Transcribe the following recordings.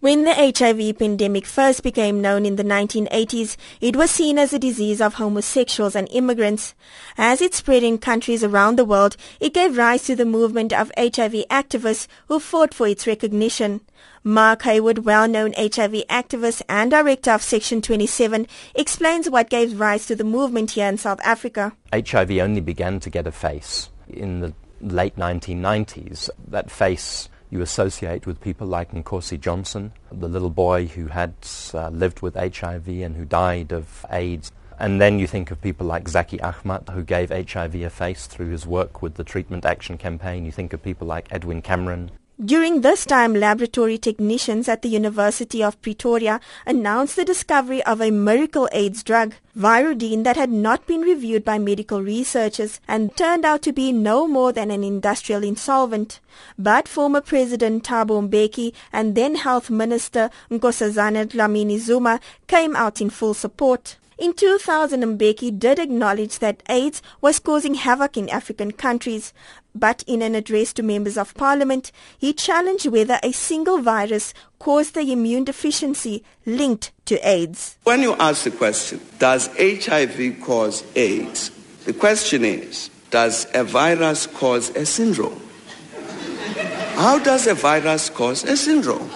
When the HIV pandemic first became known in the 1980s, it was seen as a disease of homosexuals and immigrants. As it spread in countries around the world, it gave rise to the movement of HIV activists who fought for its recognition. Mark Haywood, well-known HIV activist and director of Section 27, explains what gave rise to the movement here in South Africa. HIV only began to get a face in the late 1990s. That face you associate with people like Nkosi Johnson, the little boy who had lived with HIV and who died of AIDS. And then you think of people like Zaki Ahmad, who gave HIV a face through his work with the Treatment Action Campaign. You think of people like Edwin Cameron. During this time, laboratory technicians at the University of Pretoria announced the discovery of a miracle AIDS drug, Virodine, that had not been reviewed by medical researchers and turned out to be no more than an industrial insolvent. But former President Thabo Mbeki and then Health Minister Nkosazana Dlamini-Zuma came out in full support. In 2000, Mbeki did acknowledge that AIDS was causing havoc in African countries, but in an address to members of parliament, he challenged whether a single virus caused the immune deficiency linked to AIDS. When you ask the question, does HIV cause AIDS? The question is, does a virus cause a syndrome? How does a virus cause a syndrome?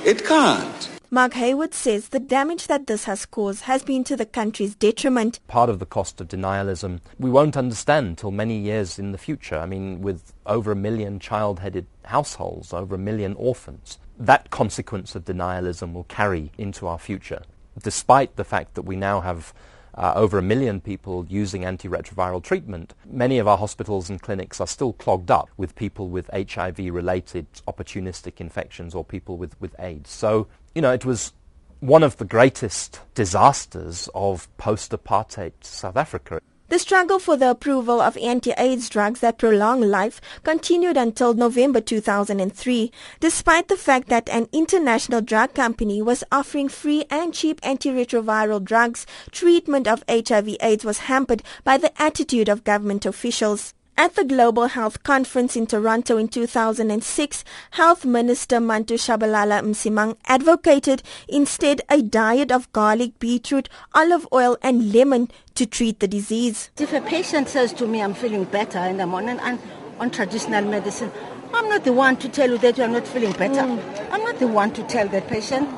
It can't. Mark Haywood says the damage that this has caused has been to the country's detriment. Part of the cost of denialism we won't understand till many years in the future. I mean, with over 1 million child-headed households, over 1 million orphans, that consequence of denialism will carry into our future. Despite the fact that we now have over 1 million people using antiretroviral treatment, many of our hospitals and clinics are still clogged up with people with HIV-related opportunistic infections or people with AIDS. So, it was one of the greatest disasters of post-apartheid South Africa. The struggle for the approval of anti-AIDS drugs that prolong life continued until November 2003, despite the fact that an international drug company was offering free and cheap antiretroviral drugs. Treatment of HIV/AIDS was hampered by the attitude of government officials. At the Global Health Conference in Toronto in 2006, Health Minister Mantu Shabalala Msimang advocated instead a diet of garlic, beetroot, olive oil and lemon to treat the disease. If a patient says to me, I'm feeling better and I'm on traditional medicine, I'm not the one to tell you that you are not feeling better. I'm not the one to tell that patient.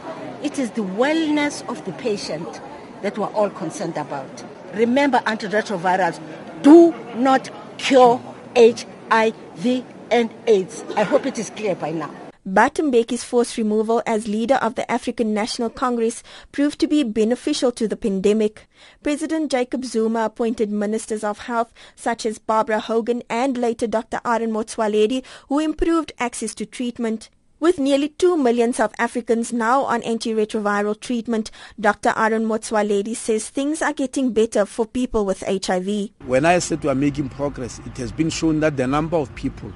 It is the wellness of the patient that we're all concerned about. Remember, antiretrovirals do not cure HIV and AIDS. I hope it is clear by now. But Mbeki's forced removal as leader of the African National Congress proved to be beneficial to the pandemic. President Jacob Zuma appointed ministers of health such as Barbara Hogan and later Dr. Aaron Motsoaledi, who improved access to treatment. With nearly 2 million South Africans now on antiretroviral treatment, Dr. Aaron Motsoaledi says things are getting better for people with HIV. When I said we are making progress, it has been shown that the number of people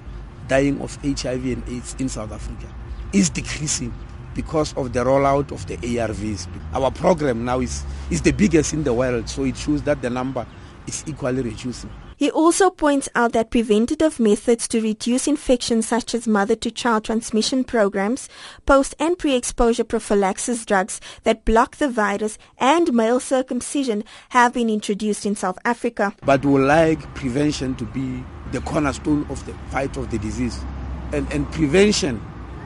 dying of HIV and AIDS in South Africa is decreasing because of the rollout of the ARVs. Our program now is the biggest in the world, so it shows that the number is equally reducing. He also points out that preventative methods to reduce infections such as mother-to-child transmission programs, post- and pre-exposure prophylaxis drugs that block the virus, and male circumcision have been introduced in South Africa. But we would like prevention to be the cornerstone of the fight of the disease. And prevention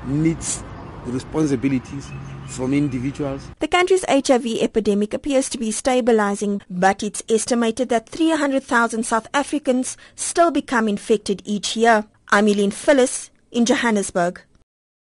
needs responsibilities from individuals. The country's HIV epidemic appears to be stabilizing, but it's estimated that 300,000 South Africans still become infected each year. I'm Euline Fillis in Johannesburg.